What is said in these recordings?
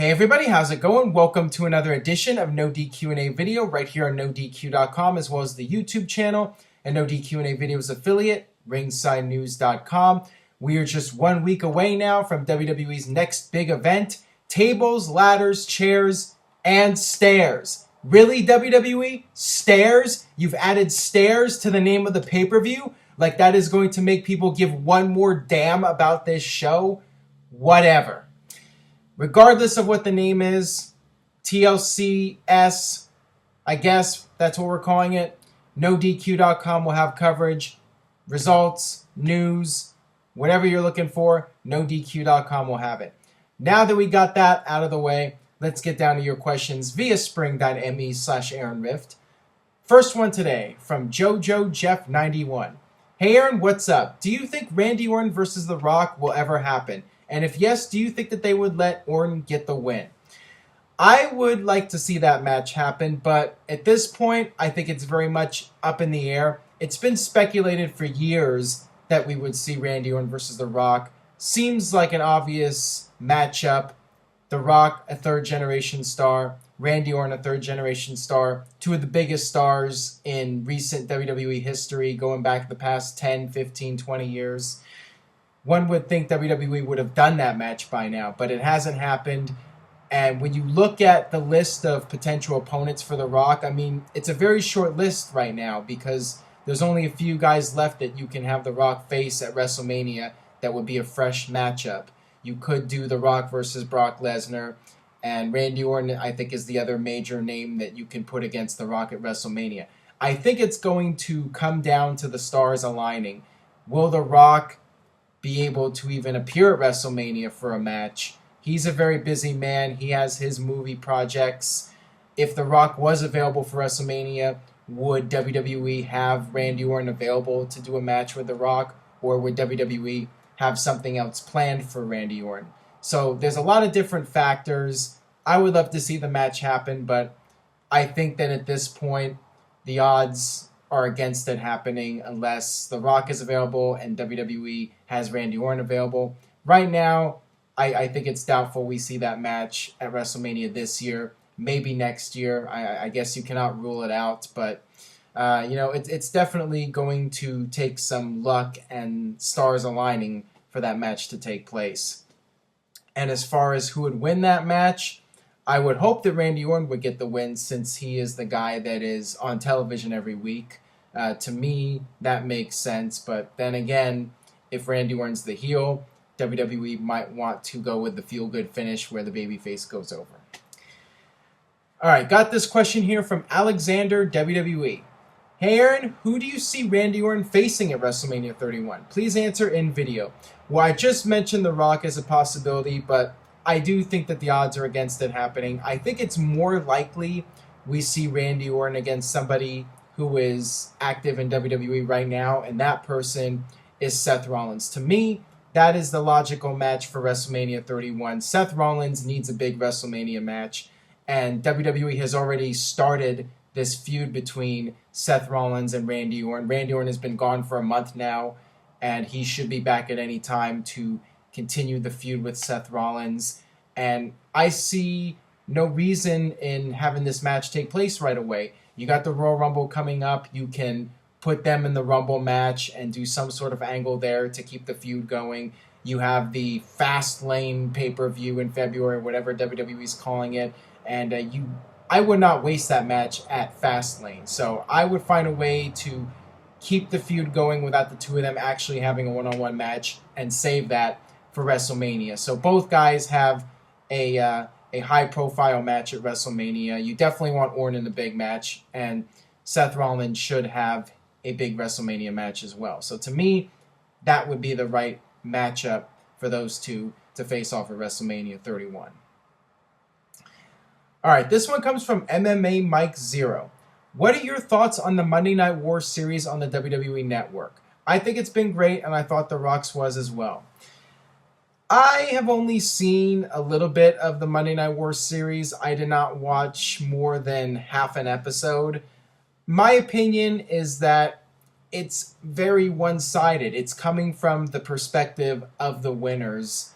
Hey everybody, how's it going? Welcome to another edition of NoDQ&A video right here on NoDQ.com as well as the YouTube channel and NoDQ&A videos affiliate, RingsideNews.com. We are just 1 week away now from WWE's next big event, tables, ladders, chairs, and stairs. Really, WWE? Stairs? You've added stairs to the name of the pay-per-view? Like that is going to make people give one more damn about this show? Whatever. Regardless of what the name is, TLCS, I guess that's what we're calling it. NoDQ.com will have coverage, results, news, whatever you're looking for, NoDQ.com will have it. Now that we got that out of the way, let's get down to your questions via spring.me/AaronRift. First one today from JoJoJeff91. Hey Aaron, what's up? Do you think Randy Orton versus The Rock will ever happen? And if yes, do you think that they would let Orton get the win? I would like to see that match happen, but at this point, I think it's very much up in the air. It's been speculated for years that we would see Randy Orton versus The Rock. Seems like an obvious matchup. The Rock, a third-generation star. Randy Orton, a third-generation star. Two of the biggest stars in recent WWE history, going back the past 10, 15, 20 years. One would think WWE would have done that match by now, but it hasn't happened. And when you look at the list of potential opponents for The Rock, I mean, it's a very short list right now because there's only a few guys left that you can have The Rock face at WrestleMania that would be a fresh matchup. You could do The Rock versus Brock Lesnar, and Randy Orton, I think, is the other major name that you can put against The Rock at WrestleMania. I think it's going to come down to the stars aligning. Will The Rock be able to even appear at WrestleMania for a match? He's a very busy man. He has his movie projects. If The Rock was available for WrestleMania, would WWE have Randy Orton available to do a match with The Rock? Or would WWE have something else planned for Randy Orton? So there's a lot of different factors. I would love to see the match happen, but I think that at this point, the odds are against it happening unless The Rock is available and WWE has Randy Orton available. Right now, I think it's doubtful we see that match at WrestleMania this year. Maybe next year. I guess you cannot rule it out, but it's definitely going to take some luck and stars aligning for that match to take place. And as far as who would win that match, I would hope that Randy Orton would get the win since he is the guy that is on television every week. To me, that makes sense. But then again, if Randy Orton's the heel, WWE might want to go with the feel-good finish where the babyface goes over. All right, got this question here from Alexander WWE. Hey Aaron, who do you see Randy Orton facing at WrestleMania 31? Please answer in video. Well, I just mentioned The Rock as a possibility, but I do think that the odds are against it happening. I think it's more likely we see Randy Orton against somebody who is active in WWE right now, and that person is Seth Rollins. To me, that is the logical match for WrestleMania 31. Seth Rollins needs a big WrestleMania match, and WWE has already started this feud between Seth Rollins and Randy Orton. Randy Orton has been gone for a month now, and he should be back at any time to continue the feud with Seth Rollins. And I see no reason in having this match take place right away. You got the Royal Rumble coming up. You can put them in the Rumble match and do some sort of angle there to keep the feud going. You have the Fastlane pay-per-view in February, whatever WWE's calling it. And I would not waste that match at Fastlane. So I would find a way to keep the feud going without the two of them actually having a one-on-one match and save that for WrestleMania. So both guys have a high-profile match at WrestleMania. You definitely want Orton in the big match, and Seth Rollins should have a big WrestleMania match as well. So to me, that would be the right matchup for those two to face off at WrestleMania 31. All right, this one comes from MMA Mike Zero. What are your thoughts on the Monday Night War series on the WWE Network? I think it's been great, and I thought The Rock's was as well. I have only seen a little bit of the Monday Night War series. I did not watch more than half an episode. My opinion is that it's very one-sided. It's coming from the perspective of the winners,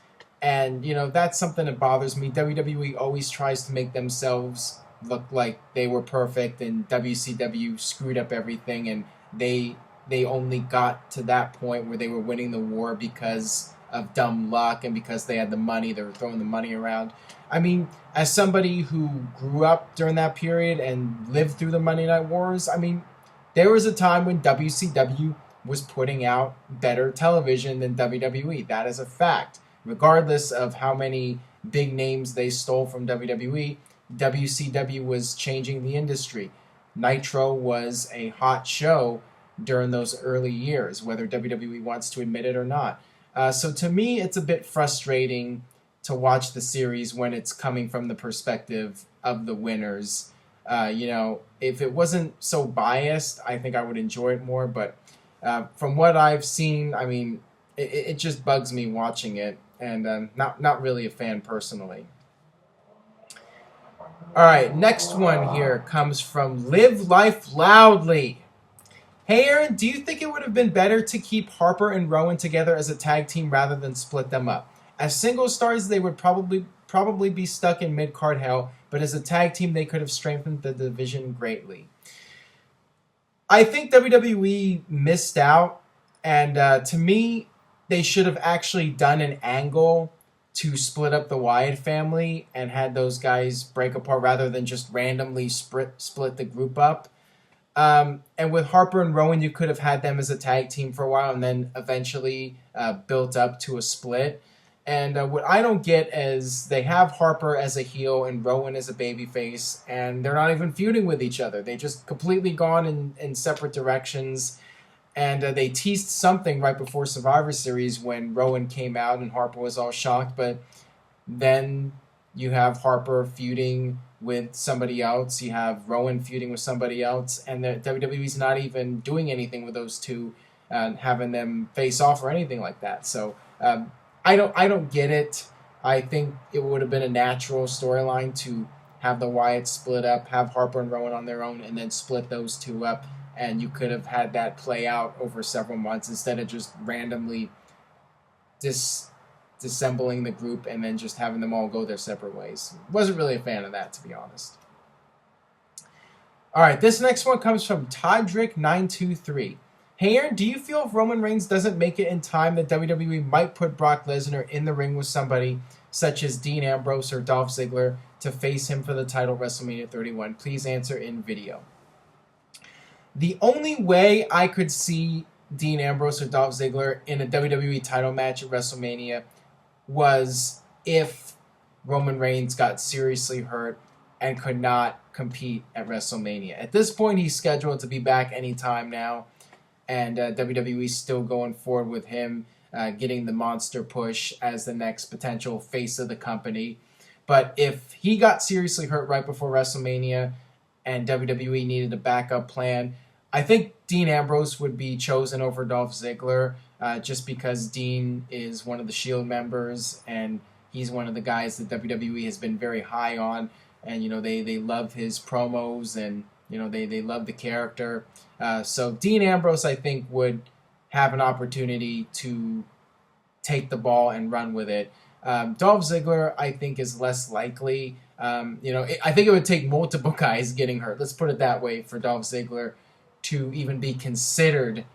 And, that's something that bothers me. WWE always tries to make themselves look like they were perfect, and WCW screwed up everything, and they only got to that point where they were winning the war because of dumb luck and because they had the money. They were throwing the money around. I mean, as somebody who grew up during that period and lived through the Monday Night Wars, I mean, there was a time when WCW was putting out better television than WWE. That is a fact. Regardless of how many big names they stole from WWE, WCW was changing the industry. Nitro was a hot show during those early years, whether WWE wants to admit it or not. So to me, it's a bit frustrating to watch the series when it's coming from the perspective of the winners. If it wasn't so biased, I think I would enjoy it more. But from what I've seen, I mean, it just bugs me watching it, and not really a fan personally. All right, next one here comes from Live Life Loudly. Hey Aaron, do you think it would have been better to keep Harper and Rowan together as a tag team rather than split them up? As single stars, they would probably be stuck in mid-card hell, but as a tag team, they could have strengthened the division greatly. I think WWE missed out, and to me, they should have actually done an angle to split up the Wyatt family and had those guys break apart rather than just randomly split the group up. And with Harper and Rowan, you could have had them as a tag team for a while and then eventually built up to a split. And what I don't get is they have Harper as a heel and Rowan as a babyface, and they're not even feuding with each other. They just completely gone in separate directions. And they teased something right before Survivor Series when Rowan came out and Harper was all shocked. But then you have Harper feuding with somebody else. You have Rowan feuding with somebody else. And the WWE's not even doing anything with those two, having them face off or anything like that. So I don't get it. I think it would have been a natural storyline to have the Wyatts split up, have Harper and Rowan on their own, and then split those two up. And you could have had that play out over several months instead of just randomly disassembling the group and then just having them all go their separate ways. Wasn't really a fan of that, to be honest. All right, this next one comes from Todrick923. Hey Aaron, do you feel if Roman Reigns doesn't make it in time that WWE might put Brock Lesnar in the ring with somebody such as Dean Ambrose or Dolph Ziggler to face him for the title WrestleMania 31? Please answer in video. The only way I could see Dean Ambrose or Dolph Ziggler in a WWE title match at WrestleMania was if Roman Reigns got seriously hurt and could not compete at WrestleMania. At this point, he's scheduled to be back anytime now, and WWE's still going forward with him getting the monster push as the next potential face of the company. But if he got seriously hurt right before WrestleMania and WWE needed a backup plan, I think Dean Ambrose would be chosen over Dolph Ziggler just because Dean is one of the Shield members and he's one of the guys that WWE has been very high on, and they love his promos and they love the character. So Dean Ambrose, I think, would have an opportunity to take the ball and run with it. Dolph Ziggler, I think, is less likely. I think it would take multiple guys getting hurt. Let's put it that way for Dolph Ziggler to even be considered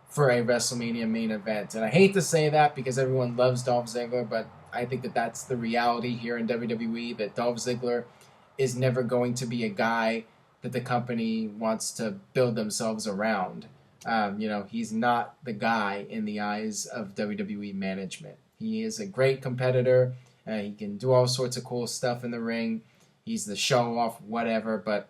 for a WrestleMania main event. And I hate to say that because everyone loves Dolph Ziggler, but I think that that's the reality here in WWE, that Dolph Ziggler is never going to be a guy that the company wants to build themselves around. He's not the guy in the eyes of WWE management. He is a great competitor. He can do all sorts of cool stuff in the ring. He's the show-off, whatever, but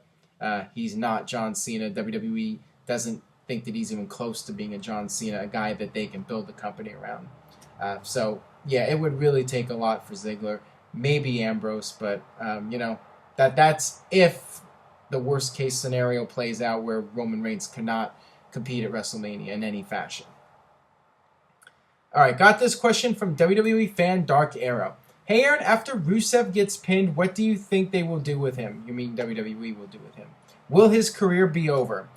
he's not John Cena. WWE doesn't think that he's even close to being a John Cena, a guy that they can build the company around. It would really take a lot for Ziggler. Maybe Ambrose, but, that's if the worst-case scenario plays out where Roman Reigns cannot compete at WrestleMania in any fashion. All right, got this question from WWE fan Dark Arrow. Hey Aaron, after Rusev gets pinned, what do you think they will do with him? You mean WWE will do with him? Will his career be over?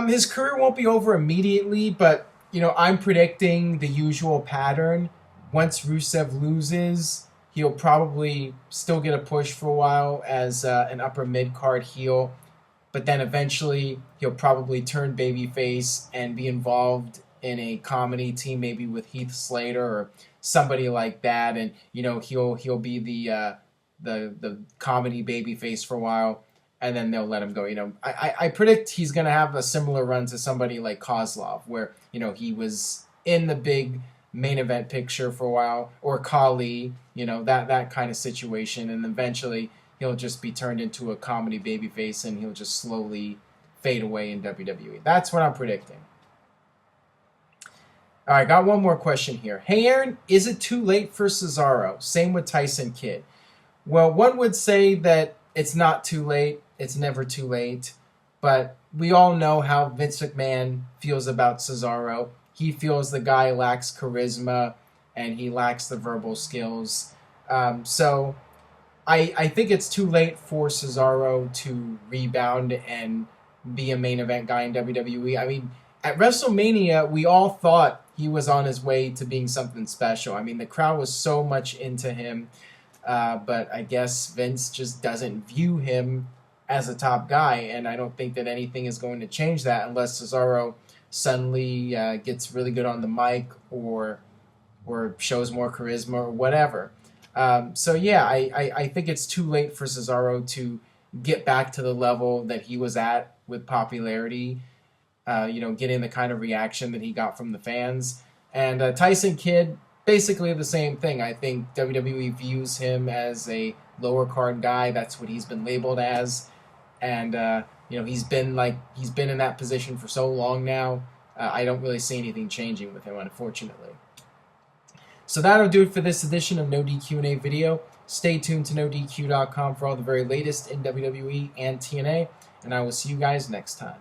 His career won't be over immediately, but I'm predicting the usual pattern. once Rusev loses, he'll probably still get a push for a while as an upper mid-card heel, but then eventually he'll probably turn babyface and be involved in a comedy team, maybe with Heath Slater or somebody like that, and he'll be the comedy babyface for a while, and then they'll let him go. I predict he's gonna have a similar run to somebody like Kozlov, where he was in the big main event picture for a while, or Khali, that kind of situation, and eventually he'll just be turned into a comedy babyface, and he'll just slowly fade away in WWE. That's what I'm predicting. All right, got one more question here. Hey, Aaron, is it too late for Cesaro? Same with Tyson Kidd. Well, one would say that it's not too late. It's never too late. But we all know how Vince McMahon feels about Cesaro. He feels the guy lacks charisma and he lacks the verbal skills. So I think it's too late for Cesaro to rebound and be a main event guy in WWE. I mean, at WrestleMania, we all thought he was on his way to being something special. I mean, the crowd was so much into him, but I guess Vince just doesn't view him as a top guy, and I don't think that anything is going to change that unless Cesaro suddenly gets really good on the mic or shows more charisma or whatever. So yeah, I think it's too late for Cesaro to get back to the level that he was at with popularity, getting the kind of reaction that he got from the fans. And Tyson Kidd, basically the same thing. I think WWE views him as a lower card guy. That's what he's been labeled as. And he's been in that position for so long now. I don't really see anything changing with him, unfortunately. So that'll do it for this edition of No DQ&A video. Stay tuned to NoDQ.com for all the very latest in WWE and TNA, and I will see you guys next time.